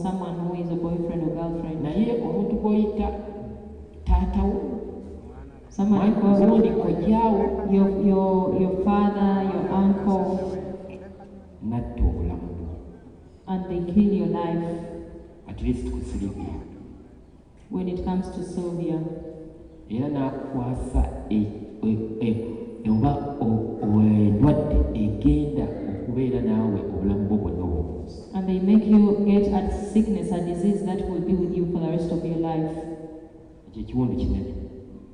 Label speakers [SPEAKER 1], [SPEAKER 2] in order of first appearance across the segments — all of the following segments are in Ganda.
[SPEAKER 1] someone who is a boyfriend or girlfriend.
[SPEAKER 2] Naye omuntu goyita taatawo,
[SPEAKER 1] Someone calls
[SPEAKER 2] gundi kojjaawo,
[SPEAKER 1] your father, your uncle,
[SPEAKER 2] natta obulamu bwo.
[SPEAKER 1] and they kill your life.
[SPEAKER 2] At least ku Sylvia.
[SPEAKER 1] When it comes to Sylvia,
[SPEAKER 2] Era n'akwasa oba endwadde egenda okubeera naawe obulamu bwo bwonna obw'omunsi.
[SPEAKER 1] and they make you get a sickness, a disease that will be with you for the rest of your life.
[SPEAKER 2] Ekyo ekiwundu kinene.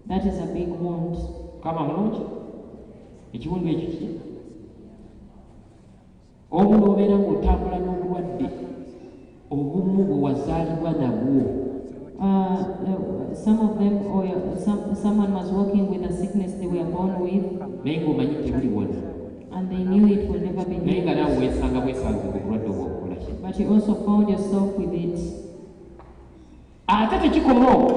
[SPEAKER 1] That is a big wound.
[SPEAKER 2] Kama mulungi ekiwundu ekyo kiki? Obu n'obeera ng'otambula n'obulwadde obumu bwe wazaalibwa nabwo.
[SPEAKER 1] Some of them, or someone was walking with a sickness they were born with,
[SPEAKER 2] Naye ng'omanyi tebuliwona.
[SPEAKER 1] and they knew it will never be
[SPEAKER 2] Naye nga
[SPEAKER 1] healed.
[SPEAKER 2] naawe weesanga bwesangibwa obulwadde obw'okukola ki?
[SPEAKER 1] But you also found yourself with it.
[SPEAKER 2] Ate tekikoma okwo,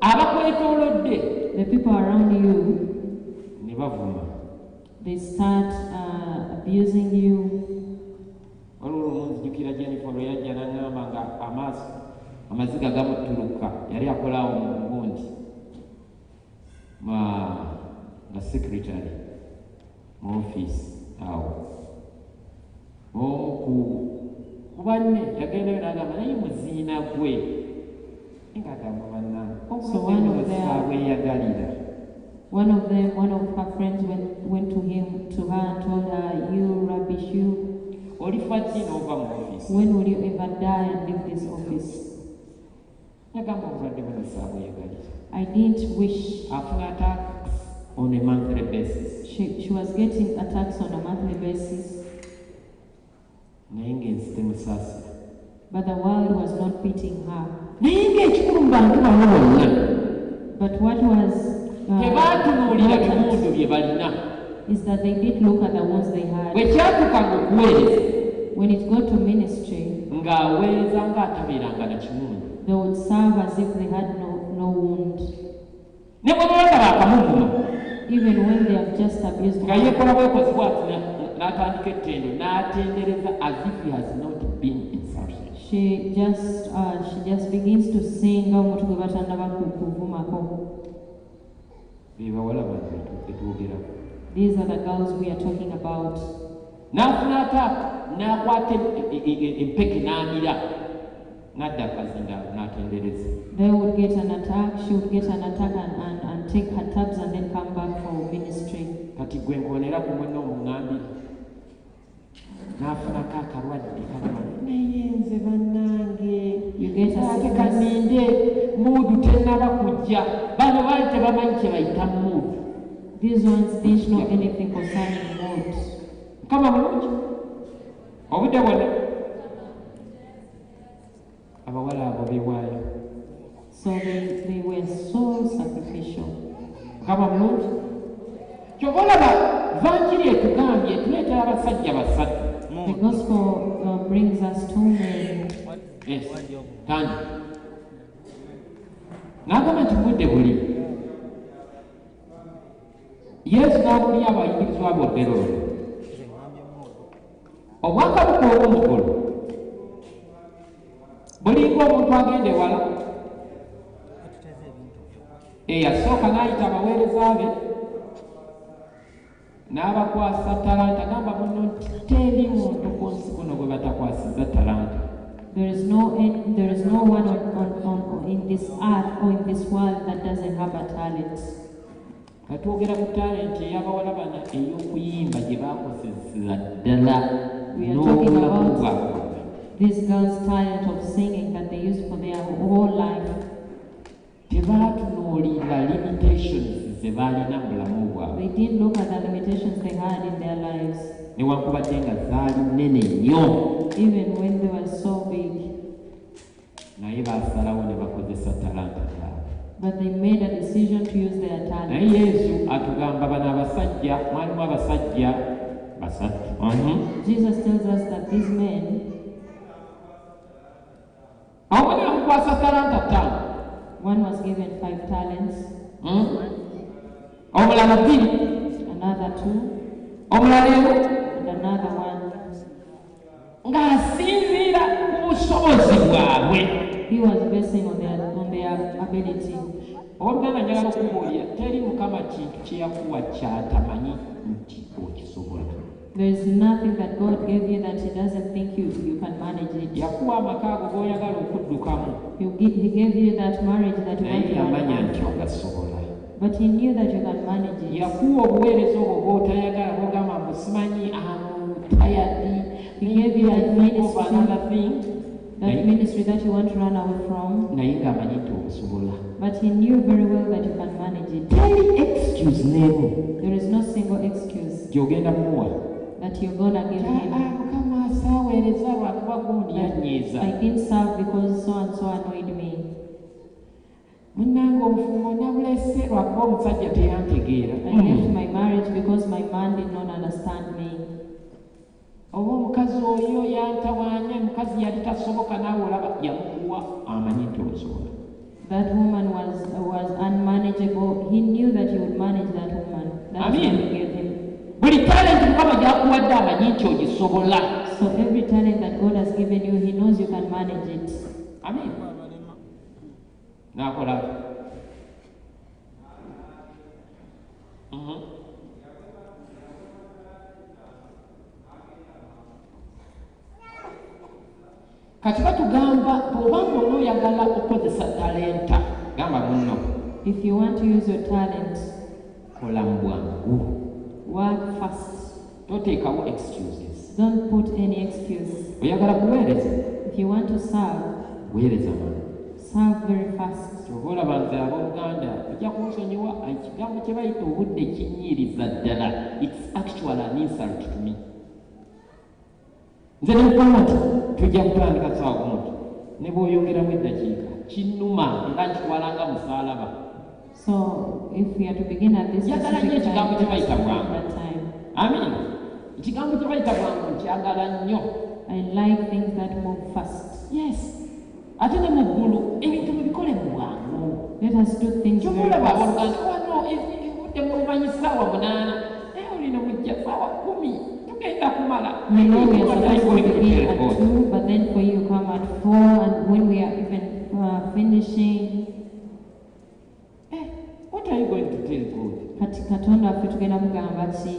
[SPEAKER 2] abakwetoolodde
[SPEAKER 1] The people around you,
[SPEAKER 2] ne bavuma.
[SPEAKER 1] they start abusing you.
[SPEAKER 2] Waliwo omunzijukira Jennifer lwe yajja n'aŋŋamba nga amaziga gamutuluka, yali akolaawo mu gundi nga secretary mu office awo. Omu ku banne yagendayo n'agamba naye muziina gwe ng'agamba bannange obweyagaliira.
[SPEAKER 1] One of her friends went to her and told her, "You rubbish, you.
[SPEAKER 2] Olifa ddi n'ova mu office?
[SPEAKER 1] When will you ever die and leave this office?"
[SPEAKER 2] Yagamba obulwadde buno saabweyagalira.
[SPEAKER 1] I didn't wish.
[SPEAKER 2] Afuna attacks on a monthly basis.
[SPEAKER 1] She was getting attacks on a monthly basis,
[SPEAKER 2] Naye ng'ensi temusaasira.
[SPEAKER 1] but the world was not pitying her.
[SPEAKER 2] Naye ng'ekikulu mu bantu bano bonna
[SPEAKER 1] But what was
[SPEAKER 2] tebaatunuulira
[SPEAKER 1] important
[SPEAKER 2] bimundu bye balina.
[SPEAKER 1] is that they did look at the ones they had.
[SPEAKER 2] Bwe kyatuukanga okuweereza
[SPEAKER 1] When it got to ministry,
[SPEAKER 2] ng'aweereza ng'atabeeranga na kimundu.
[SPEAKER 1] they would serve as if they had no wound.
[SPEAKER 2] Ne bwe baba baakamuvuma
[SPEAKER 1] Even when they have just abused
[SPEAKER 2] nga
[SPEAKER 1] her,
[SPEAKER 2] yeekola bwekozi bw'ati n'atandika ettendo n'atendereza as if he has not been insulted.
[SPEAKER 1] she just begins to sing omuntu gwe batannaba kuvumako.
[SPEAKER 2] Be bawala bantu betwogerako.
[SPEAKER 1] These are the girls we are talking about.
[SPEAKER 2] N'afuna ataaka n'akwata empeke n'amira n'adda akazinda n'atendereza.
[SPEAKER 1] They would get an attack, she would get an attack and take her tabs and then come back for ministry.
[SPEAKER 2] Kati gwe nkoonera ku mwenna omuŋŋambire n'afunako akalwadde kalama naye nze bannange
[SPEAKER 1] You get a
[SPEAKER 2] ate
[SPEAKER 1] sickness.
[SPEAKER 2] kaninde muudu tennaba kujja bano baali tebamanyi kye bayita muudu.
[SPEAKER 1] These ones didn't know anything concerning mood.
[SPEAKER 2] Mukama mulungi obudde bwonna abawala abo beewaayo.
[SPEAKER 1] So they were so sacrificial.
[SPEAKER 2] Mukama mulungi kyova olaba vanjiri etugambye tuleetera abasajja basatu.
[SPEAKER 1] The gospel brings us two men.
[SPEAKER 2] Yes. Tani. N'agamba nti budde buli. Yesu n'abuli abayigirizwa boogera olwo. Obwakabaka obw'omukulu bulinga omuntu agenda ewala eyasooka n'ayita abaweereza be n'abakwasa talanta gamba muno nti teri muntu ku nsi kuno gwe batakwasiza talanta.
[SPEAKER 1] There is no one on in this earth or in this world that doesn't have a talent.
[SPEAKER 2] Katwogera ku talenti ey'abawala bana ey'okuyimba gye baakoseza ddala
[SPEAKER 1] We are talking
[SPEAKER 2] n'obulamu
[SPEAKER 1] about
[SPEAKER 2] bwabwe.
[SPEAKER 1] this girl's talent of singing that they used for their whole life.
[SPEAKER 2] Tebaatunuulira limitations ze baalina mu bulamu bwabwe.
[SPEAKER 1] They didn't look at the limitations they had in their lives,
[SPEAKER 2] Newankubadde nga zaali nnene nnyo
[SPEAKER 1] even when they were so big.
[SPEAKER 2] naye baasalawo ne bakozesa talanta zaabwe.
[SPEAKER 1] But they made a decision to use their
[SPEAKER 2] Naye
[SPEAKER 1] talent.
[SPEAKER 2] Yesu atugamba bano abasajja, mwalimu abasajja basatu.
[SPEAKER 1] Jesus tells us that these men,
[SPEAKER 2] Awo bali bamukwasa talanta ttaano.
[SPEAKER 1] one was given 5 talents,
[SPEAKER 2] Omulala bbiri,
[SPEAKER 1] another 2,
[SPEAKER 2] omulala emu,
[SPEAKER 1] and another 1.
[SPEAKER 2] ng'asinziira ku busobozi bwabwe.
[SPEAKER 1] He was basing on their ability.
[SPEAKER 2] Oluganda njagala okubuulira teri Mukama kintu kye yakuwa kyatamanyi nti okisobola.
[SPEAKER 1] There is nothing that God gave you that He doesn't think you can manage it.
[SPEAKER 2] Yakuwa amaka ago g'oyagala okuddukamu.
[SPEAKER 1] He gave you that marriage that you want
[SPEAKER 2] naye
[SPEAKER 1] to
[SPEAKER 2] yamanya nti
[SPEAKER 1] manage.
[SPEAKER 2] ogasobola.
[SPEAKER 1] But He knew that you can manage it.
[SPEAKER 2] Yakuwa obuweereza obwo bw'otayagala bw'ogamba musimanyi tired.
[SPEAKER 1] He gave you that ministry,
[SPEAKER 2] another thing.
[SPEAKER 1] that ministry that you want to run away from.
[SPEAKER 2] Naye ng'amanyi nti obusobola.
[SPEAKER 1] But He knew very well that you can manage it.
[SPEAKER 2] Teri excuse n'emu
[SPEAKER 1] There is no single excuse
[SPEAKER 2] gy'ogenda muwa.
[SPEAKER 1] that you're gonna give Him.
[SPEAKER 2] Mukama saaweereza lwakuba gundi yanyiiza.
[SPEAKER 1] I didn't serve because so and so annoyed me.
[SPEAKER 2] Munnange obufumbo nabulese lwakuba omusajja teyantegeera.
[SPEAKER 1] I left my marriage because my man did not understand me.
[SPEAKER 2] Oba omukazi oyo yantawaanya, mukazi yali tasoboka naawe olaba yamukuwa amanyi nti osobola.
[SPEAKER 1] That woman was unmanageable. He knew that he would manage that woman. That's what He gave him.
[SPEAKER 2] Buli talenti Mukama gy'akuwadde amanyi nti ogisobola.
[SPEAKER 1] So every talent that God has given you, He knows you can manage it.
[SPEAKER 2] Amen. N'akola kati batugamba bw'obanga onooyagala okukozesa talenta gamba munno.
[SPEAKER 1] If you want to use your talent,
[SPEAKER 2] kola mu bwangu.
[SPEAKER 1] work fast.
[SPEAKER 2] Toteekawo excuses.
[SPEAKER 1] Don't put any excuse.
[SPEAKER 2] Oyagala kuweereza,
[SPEAKER 1] If you want to serve,
[SPEAKER 2] weereza mangu.
[SPEAKER 1] serve very fast.
[SPEAKER 2] Kyova olaba nze abooluganda ojja kunsonyiwa ekigambo kye bayita obudde kinnyiriza ddala. It's actually an insult to me. Nze nemukama nti tujja kutandika ssaawa kumuti ne bw'oyongeramu eddakiika kinnuma era nkitwalanga musaalaba.
[SPEAKER 1] So if we are to begin at this
[SPEAKER 2] Yagala nnyo
[SPEAKER 1] specific
[SPEAKER 2] ekigambo
[SPEAKER 1] time,
[SPEAKER 2] kye
[SPEAKER 1] let us
[SPEAKER 2] bayita
[SPEAKER 1] begin
[SPEAKER 2] bwangu.
[SPEAKER 1] at that time.
[SPEAKER 2] Amin. Ekigambo kye bayita bwangu nkyagala nnyo.
[SPEAKER 1] I like things that move fast.
[SPEAKER 2] Yes. Ate ne mu ggulu ebintu bibikole mu bwangu.
[SPEAKER 1] Let us do things very
[SPEAKER 2] Kyomulaba
[SPEAKER 1] fast.
[SPEAKER 2] abooluganda wano ebudde mumanyi ssaawa 8 naye olina mujja ssaawa 10 tugenda kumala.
[SPEAKER 1] We know we are supposed to begin at 2, but then for you come at 4, and when we are even finishing,
[SPEAKER 2] What are you going to tell God?
[SPEAKER 1] kati Katonda waffe tugenda mugamba ki?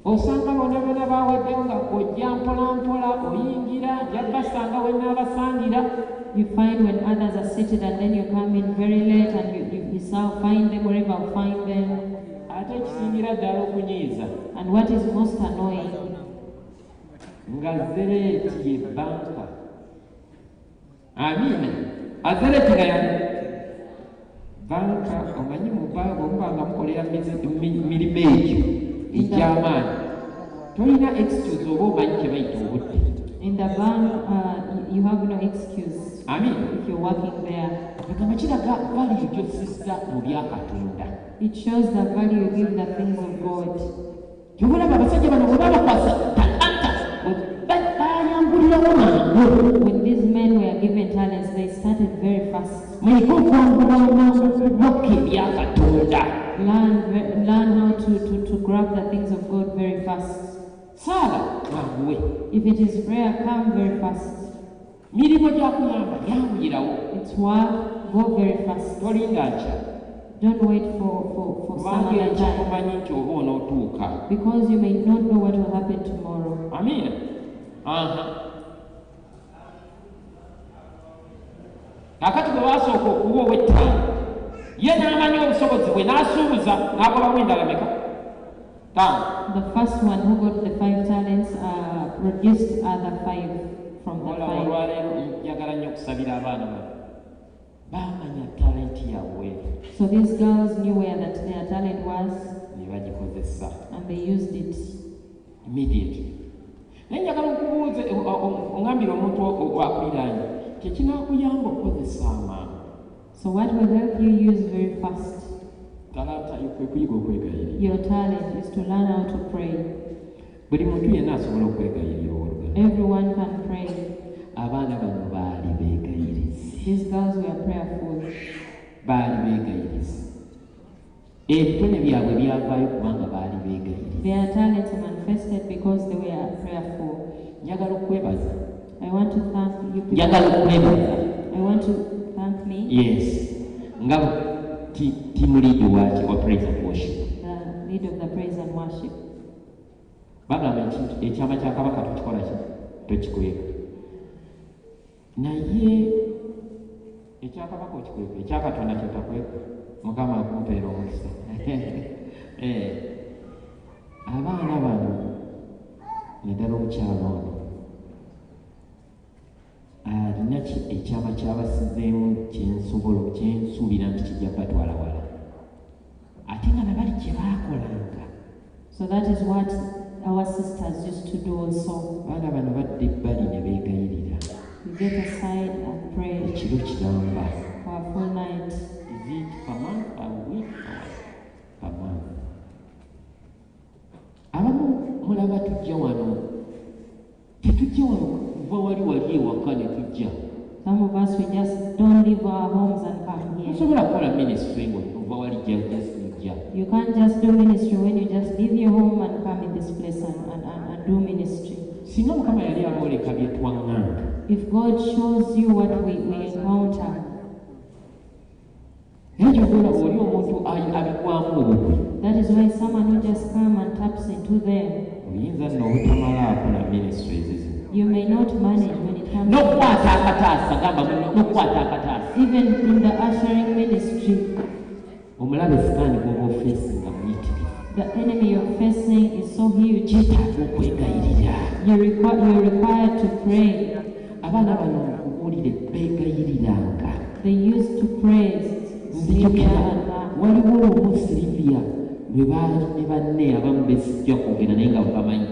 [SPEAKER 2] Osanga bonna baaweddewo nga ojja mpolampola oyingira gyabasanga we naabasangira.
[SPEAKER 1] You find when others are seated and then you come in very late and you find them wherever you find them.
[SPEAKER 2] Ate ekisingira ddala okunyiiza
[SPEAKER 1] And what is most annoying,
[SPEAKER 2] nga zereeti ye banka. Amiina. Azereeti nga yani banka omanyi muba nga mukolera mirimu egyo egy'amaanyi tolina excuse oba omanyi kye bayita obudde.
[SPEAKER 1] in the bank, you have no excuse
[SPEAKER 2] Amin.
[SPEAKER 1] if you're working there.
[SPEAKER 2] Ekama kiraga value gy'ossisa mu bya Katonda.
[SPEAKER 1] It shows the value you give the things of God.
[SPEAKER 2] Kyobulaba abasajja bano bwe babakwasa talanta bayambulirawo mangu.
[SPEAKER 1] When these men were given talents, they started very fast.
[SPEAKER 2] Muyige okwambula amangu ebya Katonda.
[SPEAKER 1] Learn how to grab the things of God very fast.
[SPEAKER 2] Saala manguwe.
[SPEAKER 1] If it is prayer, come very fast.
[SPEAKER 2] Mirimu gyakuyamba yanguyirawo.
[SPEAKER 1] It's work, go very fast.
[SPEAKER 2] Tolinda nkya.
[SPEAKER 1] Don't wait for some
[SPEAKER 2] Kubanga
[SPEAKER 1] other time,
[SPEAKER 2] ekyokumanyi nti oba onootuuka.
[SPEAKER 1] because you may not know what will happen tomorrow.
[SPEAKER 2] Amiina. Kakati bwe basooka okuwa ow'ettaano ye n'amanya obusobozi bwe n'asuubuza n'agobamu endala meka? 5.
[SPEAKER 1] The first one who got the 5 talents produced other 5 from the
[SPEAKER 2] Olaba
[SPEAKER 1] 5.
[SPEAKER 2] olwaleero njagala nnyo okusabira abaana bano baamanya talenti yaabwe
[SPEAKER 1] So these girls knew where their talent was
[SPEAKER 2] ne bagikozesa
[SPEAKER 1] and they used it.
[SPEAKER 2] immediately. Naye njagala okubuuza ongambire omuntu akuliraanye kyekinaakuyamba okukozesa amangu.
[SPEAKER 1] So what will help you use very fast?
[SPEAKER 2] Talanta kwe kuyiga okwegayirira.
[SPEAKER 1] Your talent is to learn how to pray.
[SPEAKER 2] Buli muntu yenna asobola okwegayirira oluganda.
[SPEAKER 1] Everyone can pray.
[SPEAKER 2] Abaana bano baali beegayirizi.
[SPEAKER 1] These girls were prayerful.
[SPEAKER 2] Baali beegayirizi. Ebitone byabwe byavaayo kubanga baali beegayirizi.
[SPEAKER 1] Their talents manifested because they were prayerful.
[SPEAKER 2] Njagala okwebaza
[SPEAKER 1] want to thank you people.
[SPEAKER 2] Njagala okwebaza.
[SPEAKER 1] I want to thank me.
[SPEAKER 2] Yes. Nga team leader wa praise and worship.
[SPEAKER 1] The leader of the praise and worship.
[SPEAKER 2] Bagamba ekyama kya Kabaka tukikola ki? Tokikweka. Naye ekya Kabaka okikweka, ekya Katonda kyotakweka. Mukama akumpeera omukisa. Abaana bano naddala omukyala ono alina ekyama kyabasizeemu kyensuubira nti kijja kubatwala wala ate nga nabali kye baakolanga.
[SPEAKER 1] So that is what our sisters used to do also.
[SPEAKER 2] Baana bano badde ebbali ne beegayirira.
[SPEAKER 1] We get aside and pray
[SPEAKER 2] Ekiro kiramba.
[SPEAKER 1] for a full night.
[SPEAKER 2] Is it per month, per week, per month? Abamu mulaba tujja wano. Tetujja wano kuva wali ewaka ne tujja.
[SPEAKER 1] Some of us, we just don't leave our homes and come here.
[SPEAKER 2] Osobola kukola ministry kuva wali just tujja.
[SPEAKER 1] You can't just do ministry when you just leave your home and come in this place and do ministry.
[SPEAKER 2] Singa Mukama yali aboleka bye twaŋŋanga.
[SPEAKER 1] If God shows you what we encounter,
[SPEAKER 2] that
[SPEAKER 1] is why someone who just come and taps into them, you may not manage when it comes to even in the ushering ministry. The enemy you're facing is so huge. You're required to pray. They used to praise Sylvia and
[SPEAKER 2] waliwo Sylvia lwe baali ne banne abamu besijja kwogera naye nga bamanyi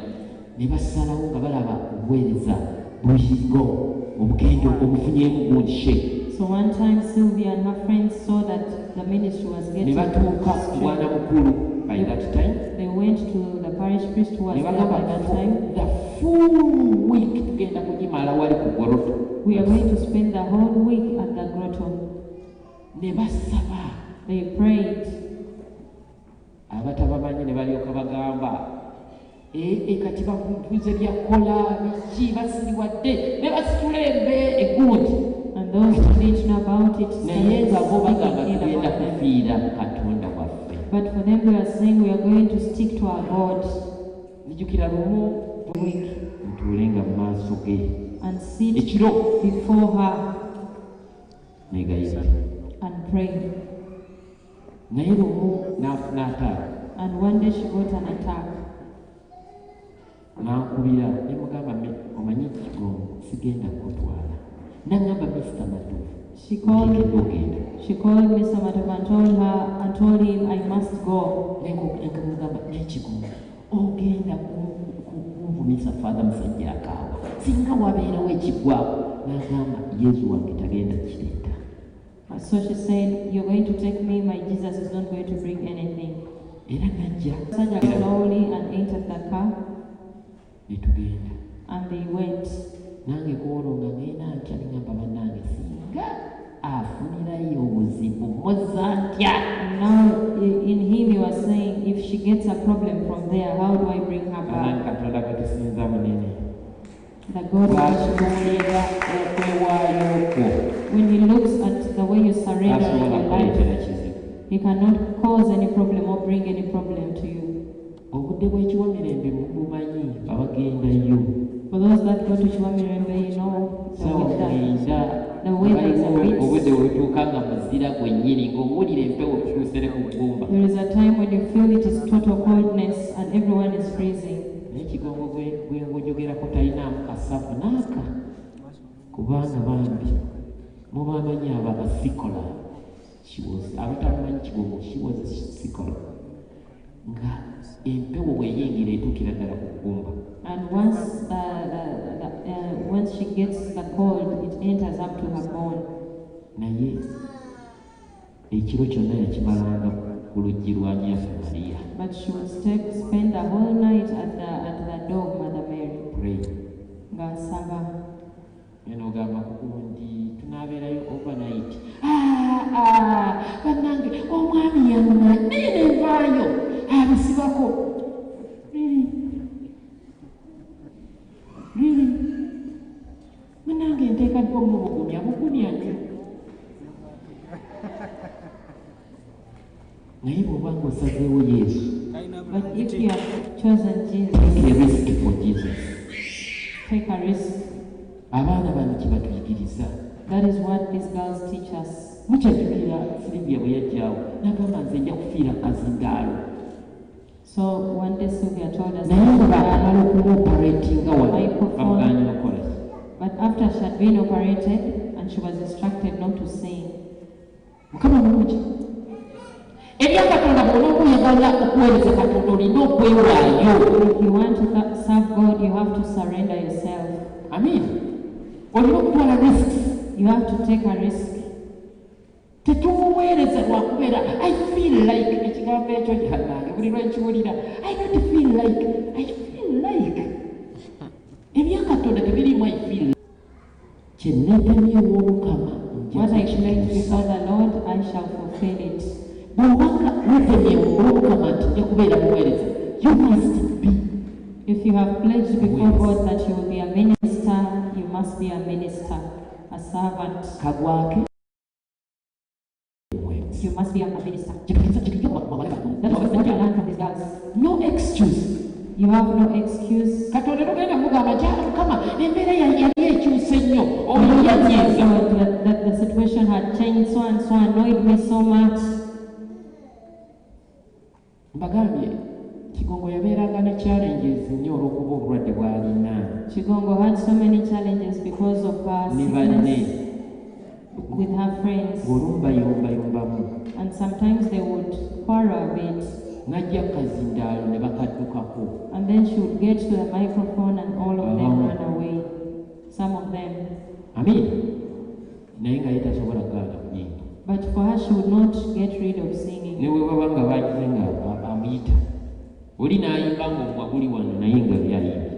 [SPEAKER 2] ne basalawo nga balaba obuweereza buyigo obugendo obufunyeemu gundi shape.
[SPEAKER 1] So one time Sylvia and her friends saw that the ministry was getting
[SPEAKER 2] ne batuuka mwana mukulu by that time.
[SPEAKER 1] They went to the parish priest who was there by that time.
[SPEAKER 2] The full week tugenda kugimala wali ku Goroto.
[SPEAKER 1] We are going to spend the whole week at the grotto.
[SPEAKER 2] Ne basaba.
[SPEAKER 1] They prayed.
[SPEAKER 2] Abatabamanyi ne balyoka bagamba kati bakuntuze byakola biki basiriwadde ne basitulembe egundi.
[SPEAKER 1] And those who didn't know about it
[SPEAKER 2] naye nga bo bagamba tugenda kufiira Katonda waffe.
[SPEAKER 1] But for them they are saying we are going to stick to our God.
[SPEAKER 2] Nijjukira lumu ntuulenga mu maaso ge
[SPEAKER 1] and sit
[SPEAKER 2] ekiro
[SPEAKER 1] before her
[SPEAKER 2] negayira
[SPEAKER 1] and pray.
[SPEAKER 2] naye lumu n'afuna ataaka.
[SPEAKER 1] And one day she got an attack.
[SPEAKER 2] Nankubira ne mugamba omanyi kigongo sigenda kutwala. Nangamba Mr. Matufu.
[SPEAKER 1] She called Mr. Matufu and told him I must go.
[SPEAKER 2] Nkamugamba n'ekigongo ogenda kunvumisa Father musajja akaawa singa wabeerawo ekigwawo. Nagamba Yesu wange tagenda kireeta.
[SPEAKER 1] So she said, you're going to take me, my Jesus is not going to bring anything.
[SPEAKER 2] Era najja
[SPEAKER 1] slowly and entered the car.
[SPEAKER 2] Netugenda.
[SPEAKER 1] And they went.
[SPEAKER 2] Nange kwolwo nga ngenda ntya ningamba bannange singa afunirayo obuzibu mmoza ntya.
[SPEAKER 1] Now in him you are saying if she gets a problem from there, how do I bring her back?
[SPEAKER 2] Katonda katusinza munene.
[SPEAKER 1] The God when he looks at the way you surrender your life, he cannot cause any problem or bring any problem to you. For those that go to Chiwamirembe, you know, the weather is a bit. There is a time when you feel it is total coldness and everyone is freezing.
[SPEAKER 2] Kubanga bambi mubamanyi abasikola she was a sikola nga empewo bweyingira etuukira ddala ku ggumba.
[SPEAKER 1] And once she gets the cold, it enters up to her bone.
[SPEAKER 2] Naye ekiro kyonna yakimalanga ku luggi lwa Nnyaffe Maria.
[SPEAKER 1] But she would spend the whole night at the door of Mother Mary.
[SPEAKER 2] Pray.
[SPEAKER 1] Ng'asaba.
[SPEAKER 2] Ogamba kugundi tunaabeerayo overnight. Bannange omwami yange naye nenvaayo abisibako. Really? Munange nteekaddwa omubugumya bugumya nti naye bw'oba ng'osazeewo Yesu,
[SPEAKER 1] But if you have chosen Jesus,
[SPEAKER 2] take a risk for Jesus.
[SPEAKER 1] take a risk.
[SPEAKER 2] Abaana bano kye batuyigiriza.
[SPEAKER 1] That is what these girls teach us.
[SPEAKER 2] Mukyajjukira Sylvia bwe yajjawo n'agamba nze nja kufiira kazindaalo.
[SPEAKER 1] So one day Sylvia told us
[SPEAKER 2] naye nga bakamala okumuoperatinga wabaganya okola.
[SPEAKER 1] But after she had been operated and she was instructed not to sing.
[SPEAKER 2] Mukama mulungi. Ebya Katonda bw'oba oyagala okuweereza Katonda olina okwewaayo.
[SPEAKER 1] If you want to serve God, you have to surrender yourself.
[SPEAKER 2] Amen. Olina okutwala risks.
[SPEAKER 1] You have to take a risk.
[SPEAKER 2] Tetumuweereza lwakubeera I feel like ekigambo ekyo gyanange buli lwenkiwulira I don't feel like I feel like ebya Katonda tebirimu I feel kye neetemyewo Omukama.
[SPEAKER 1] What I claim before the Lord, I shall fulfill it.
[SPEAKER 2] Bw'obanga weetemyewo Omukama nti nja kubeera muweereza, you must be.
[SPEAKER 1] If you have pledged before God that you will be a minister, you must be a minister, a servant.
[SPEAKER 2] Kagwake.
[SPEAKER 1] You must be a minister.
[SPEAKER 2] That's
[SPEAKER 1] what you learn from these girls.
[SPEAKER 2] No excuse.
[SPEAKER 1] You have no excuse.
[SPEAKER 2] Katonda togenda mugamba nti Mukama embeera yali ekyuse nnyo
[SPEAKER 1] that the situation had changed so and so annoyed me so much.
[SPEAKER 2] Mbagambye Kigongo yabeeranga ne challenges nnyo olw'okuba obulwadde bw'alina.
[SPEAKER 1] Kigongo had so many challenges because of her sickness with her friends. And sometimes they would quarrel a bit.
[SPEAKER 2] Najja kazindaalo ne bakaddukako.
[SPEAKER 1] And then she would get to the microphone and all of them run away. Some of them.
[SPEAKER 2] Amen. Naye nga yetasobola kugaana ku nyimbo.
[SPEAKER 1] But for her, she would not get rid of singing.
[SPEAKER 2] Ne bwe baba nga bagize nga amuyita. Oli n'ayimba ng'omwa guli wano naye nga byayimba.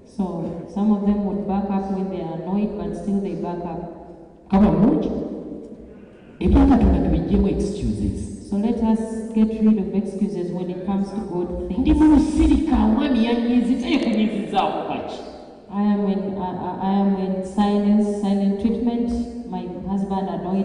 [SPEAKER 1] So some of them would back up when they are annoyed, but still they back up.
[SPEAKER 2] Kama mulungi. Ebya Katonda tubiggyemu excuses.
[SPEAKER 1] So let us get rid of excuses when it comes to good things.
[SPEAKER 2] Ndi mu lusirika omwami yanyiizizza yekunyiizizzaako kaki.
[SPEAKER 1] I am in silent treatment. My husband annoyed